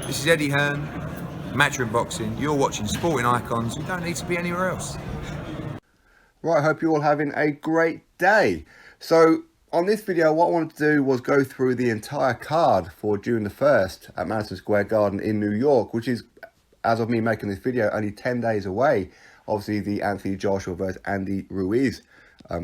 This is Eddie Hearn, Matchroom Boxing. You're watching Sporting Icons. You don't need to be anywhere else. Right, I hope you're all having a great day. So on this video, what I wanted to do was go through the entire card for June the 1st at Madison Square Garden in New York, which is, as of me making this video, only 10 days away. Obviously, the Anthony Joshua versus Andy Ruiz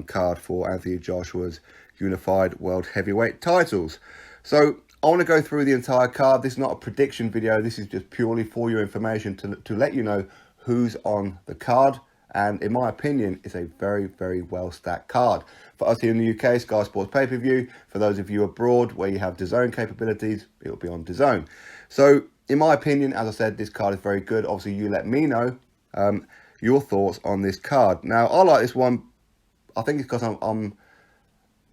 card for Anthony Joshua's unified world heavyweight titles. So I want to go through the entire card. This is not a prediction video. This is just purely for your information to let you know who's on the card. And in my opinion, it's a very, very well stacked card. For us here in the UK, Sky Sports pay-per-view. For those of you abroad where you have DAZN capabilities, it'll be on DAZN. So in my opinion, as I said, this card is very good. Obviously, you let me know your thoughts on this card. Now, I like this one. I think it's because I'm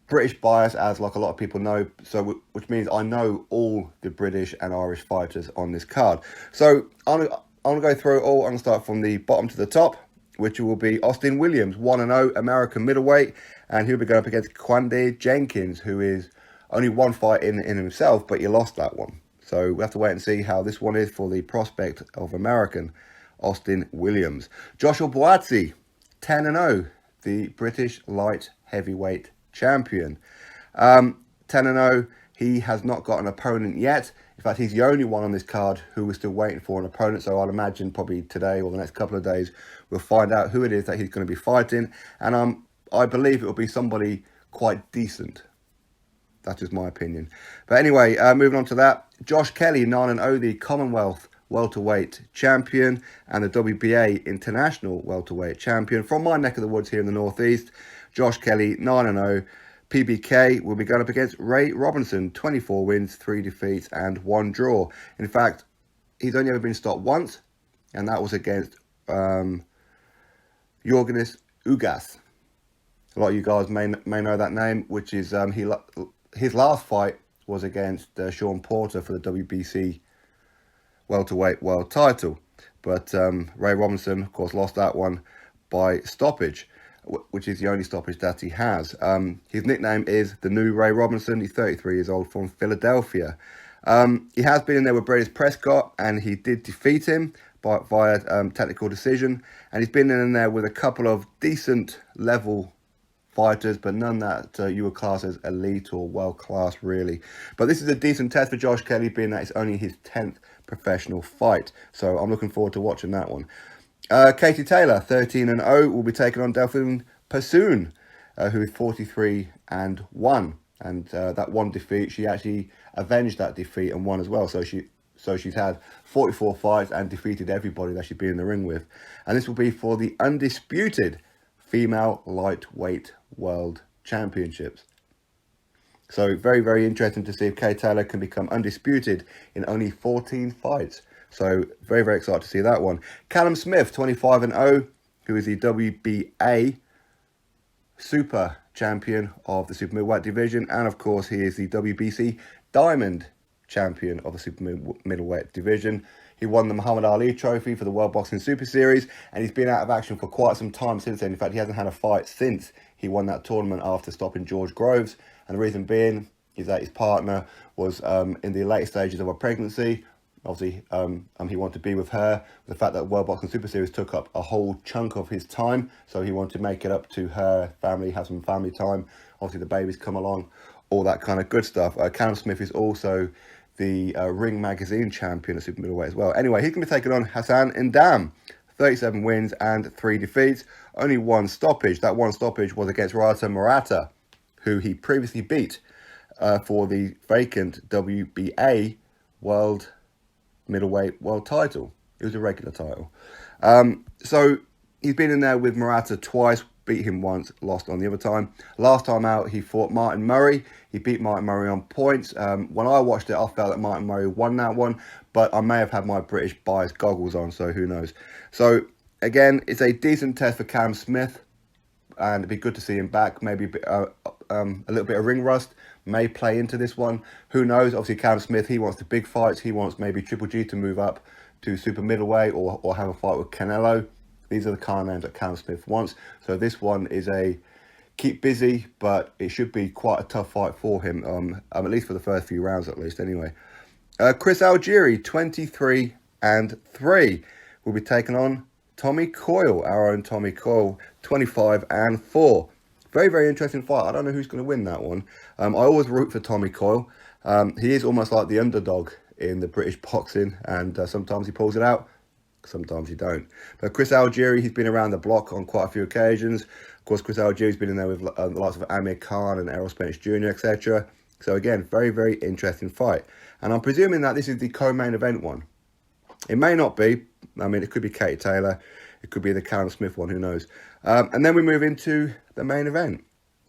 British bias, as like a lot of people know, so which means I know all the British and Irish fighters on this card. So I'm gonna go through it all. I'm gonna start from the bottom to the top, which will be Austin Williams, 1-0 American middleweight, and he'll be going up against Quande Jenkins, who is only one fight in himself, but he lost that one. So we have to wait and see how this one is for the prospect of American Austin Williams. Joshua Buatsi, 10-0, the British light heavyweight champion. 10-0, he has not got an opponent yet. In fact, he's the only one on this card who is still waiting for an opponent. So I'll imagine probably today or the next couple of days, we'll find out who it is that he's going to be fighting. And I believe it will be somebody quite decent. That is my opinion. But anyway, moving on to that. Josh Kelly, 9-0, the Commonwealth welterweight champion and the WBA international welterweight champion from my neck of the woods here in the Northeast. Josh Kelly, 9-0. PBK will be going up against Ray Robinson, 24 wins, 3 defeats, and 1 draw. In fact, he's only ever been stopped once, and that was against Jorgenis Ugas. A lot of you guys may know that name, which is his last fight was against Sean Porter for the WBC welterweight world title. But Ray Robinson, of course, lost that one by stoppage, which is the only stoppage that he has. His nickname is the new Ray Robinson. He's 33 years old, from Philadelphia. He has been in there with Bradis Prescott, and he did defeat him via technical decision. And he's been in there with a couple of decent level fighters, but none that you would class as elite or world class, really. But this is a decent test for Josh Kelly, being that it's only his 10th professional fight. So I'm looking forward to watching that one. Katie Taylor, 13-0, will be taking on Delphine Persoon, who is 43-1. And that one defeat, she actually avenged that defeat and won as well. So she's had 44 fights and defeated everybody that she's been in the ring with. And this will be for the undisputed female lightweight world championships. So very, very interesting to see if Kay Taylor can become undisputed in only 14 fights. So very, very excited to see that one. Callum Smith, 25-0, who is the WBA super champion of the super middleweight division. And of course, he is the WBC diamond champion of the super middleweight division. He won the Muhammad Ali trophy for the World Boxing Super Series, and he's been out of action for quite some time since then. In fact, he hasn't had a fight since he won that tournament after stopping George Groves. And the reason being is that his partner was in the late stages of a pregnancy. Obviously, he wanted to be with her. The fact that World Boxing Super Series took up a whole chunk of his time, so he wanted to make it up to her family, have some family time. Obviously, the babies come along, all that kind of good stuff. Callum Smith is also the Ring Magazine champion of super middleweight as well. Anyway, he's going to be taking on Hassan Ndam, 37 wins and 3 defeats, only 1 stoppage. That 1 stoppage was against Rata Murata, who he previously beat for the vacant WBA world middleweight world title. It was a regular title. So he's been in there with Murata twice, beat him once, lost on the other time. Last time out, he fought Martin Murray. He beat Martin Murray on points. When I watched it, I felt that Martin Murray won that one, but I may have had my British bias goggles on, so who knows. So again, it's a decent test for Cam Smith, and it'd be good to see him back. Maybe a little bit of ring rust may play into this one. Who knows? Obviously, Cam Smith, he wants the big fights. He wants maybe Triple G to move up to super middleweight or have a fight with Canelo. These are the kind of names that Cam Smith wants. So this one is a keep busy, but it should be quite a tough fight for him, at least for the first few rounds at least anyway. Chris Algeri, 23-3, will be taking on Tommy Coyle, our own Tommy Coyle, 25-4. Very, very interesting fight. I don't know who's going to win that one. I always root for Tommy Coyle. He is almost like the underdog in the British boxing, and sometimes he pulls it out, sometimes he don't. But Chris Algeri, he's been around the block on quite a few occasions. Of course, Chris Algeri's been in there with the likes of Amir Khan and Errol Spence Jr, etc. So again, very, very interesting fight. And I'm presuming that this is the co-main event one. It may not be. I mean, it could be Katie Taylor. It could be the Callum Smith one, who knows. And then we move into the main event.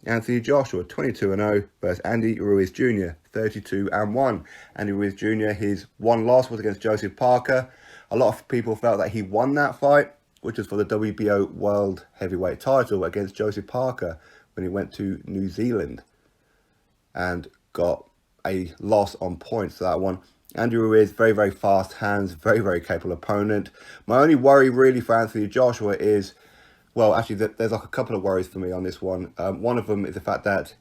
Anthony Joshua, 22-0 versus Andy Ruiz Jr, 32-1. Andy Ruiz Jr, his one loss was against Joseph Parker. A lot of people felt that he won that fight, which was for the WBO World Heavyweight title against Joseph Parker when he went to New Zealand and got a loss on points to that one. Andy Ruiz, very, very fast hands, very, very capable opponent. My only worry really for Anthony Joshua is, well, actually, there's like a couple of worries for me on this one. One of them is the fact that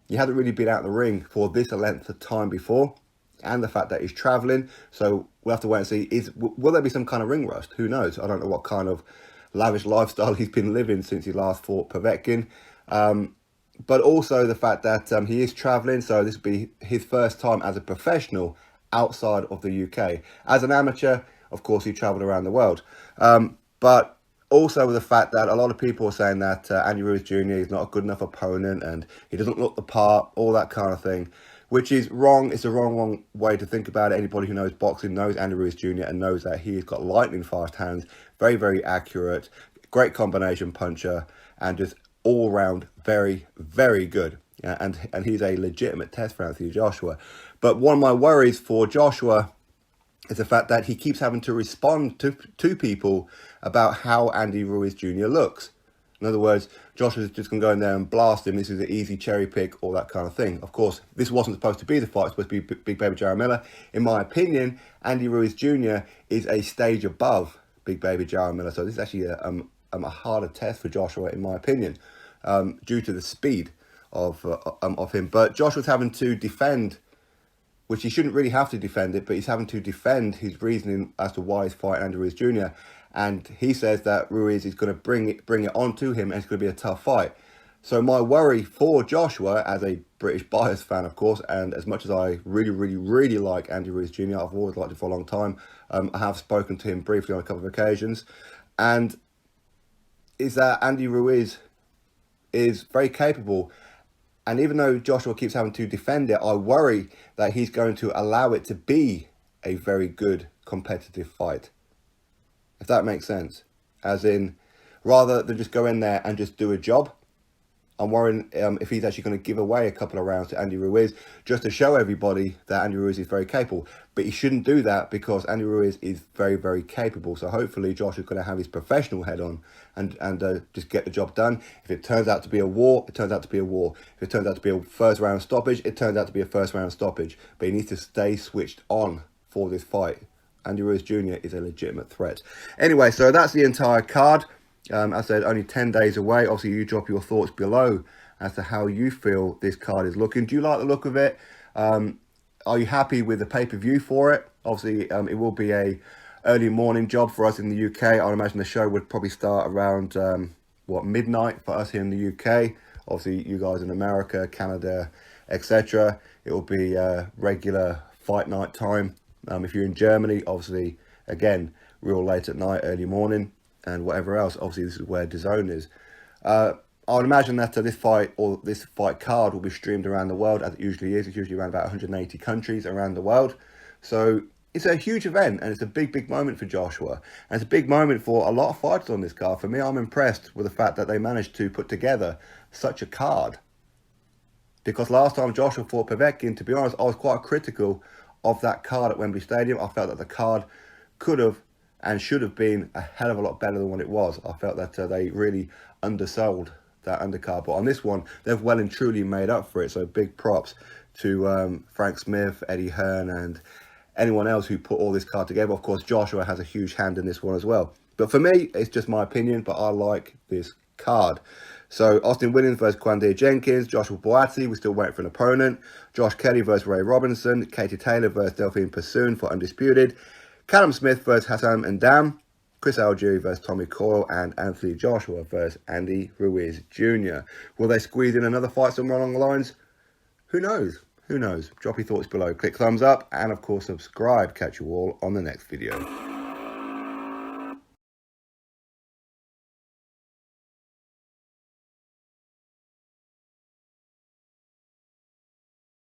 he hasn't really been out in the ring for this length of time before, and the fact that he's travelling. So we'll have to wait and see. Will there be some kind of ring rust? Who knows? I don't know what kind of lavish lifestyle he's been living since he last fought Povetkin. But also the fact that he is travelling, so this will be his first time as a professional outside of the UK. As an amateur, of course, he travelled around the world. But also the fact that a lot of people are saying that Andy Ruiz Jr. is not a good enough opponent and he doesn't look the part, all that kind of thing, which is wrong. It's a wrong way to think about it. Anybody who knows boxing knows Andy Ruiz Jr. and knows that he's got lightning fast hands, very, very accurate, great combination puncher, and just all round very, very good. Yeah, and he's a legitimate test for Anthony Joshua. But one of my worries for Joshua is the fact that he keeps having to respond to people about how Andy Ruiz Jr. looks. In other words, Joshua's just going to go in there and blast him. This is an easy cherry pick, all that kind of thing. Of course, this wasn't supposed to be the fight. It's supposed to be Big Baby Jaramillo. In my opinion, Andy Ruiz Jr. is a stage above Big Baby Jaramillo. So this is actually a harder test for Joshua, in my opinion, due to the speed of him. But Joshua's having to defend, which he shouldn't really have to defend it, but he's having to defend his reasoning as to why he's fighting Andy Ruiz Jr. And he says that Ruiz is going to bring it on to him, and it's going to be a tough fight. So my worry for Joshua, as a British bias fan, of course, and as much as I really, really, really like Andy Ruiz Jr., I've always liked him for a long time. I have spoken to him briefly on a couple of occasions, and is that Andy Ruiz is very capable. And even though Joshua keeps having to defend it, I worry that he's going to allow it to be a very good competitive fight. If that makes sense. As in, rather than just go in there and just do a job, I'm worrying if he's actually going to give away a couple of rounds to Andy Ruiz just to show everybody that Andy Ruiz is very capable. But he shouldn't do that because Andy Ruiz is very, very capable. So hopefully Josh is going to have his professional head on and just get the job done. If it turns out to be a war, it turns out to be a war. If it turns out to be a first round stoppage, it turns out to be a first round stoppage. But he needs to stay switched on for this fight. Andy Ruiz Jr. is a legitimate threat. Anyway, so that's the entire card. As I said, only 10 days away. Obviously, you drop your thoughts below as to how you feel this card is looking. Do you like the look of it? Are you happy with the pay-per-view for it? Obviously, it will be a early morning job for us in the UK. I imagine the show would probably start around, midnight for us here in the UK. Obviously, you guys in America, Canada, etc. It will be regular fight night time. If you're in Germany, obviously, again, real late at night, early morning. And whatever else, obviously this is where DAZN is. I would imagine that this fight card will be streamed around the world as it usually is. It's usually around about 180 countries around the world. So it's a huge event and it's a big, big moment for Joshua. And it's a big moment for a lot of fighters on this card. For me, I'm impressed with the fact that they managed to put together such a card. Because last time Joshua fought Povetkin, to be honest, I was quite critical of that card at Wembley Stadium. I felt that the card could have and should have been a hell of a lot better than what it was. I felt that they really undersold that undercard. But on this one, they've well and truly made up for it. So big props to Frank Smith, Eddie Hearn, and anyone else who put all this card together. Of course, Joshua has a huge hand in this one as well. But for me, it's just my opinion, but I like this card. So Austin Williams versus Quandia Jenkins, Joshua Buatsi, we're still waiting for an opponent. Josh Kelly versus Ray Robinson, Katie Taylor versus Delphine Persoon for Undisputed. Callum Smith versus Hassan Ndam, Chris Algeri versus Tommy Coyle, and Anthony Joshua versus Andy Ruiz Jr. Will they squeeze in another fight somewhere along the lines? Who knows? Who knows? Drop your thoughts below, click thumbs up, and of course subscribe. Catch you all on the next video.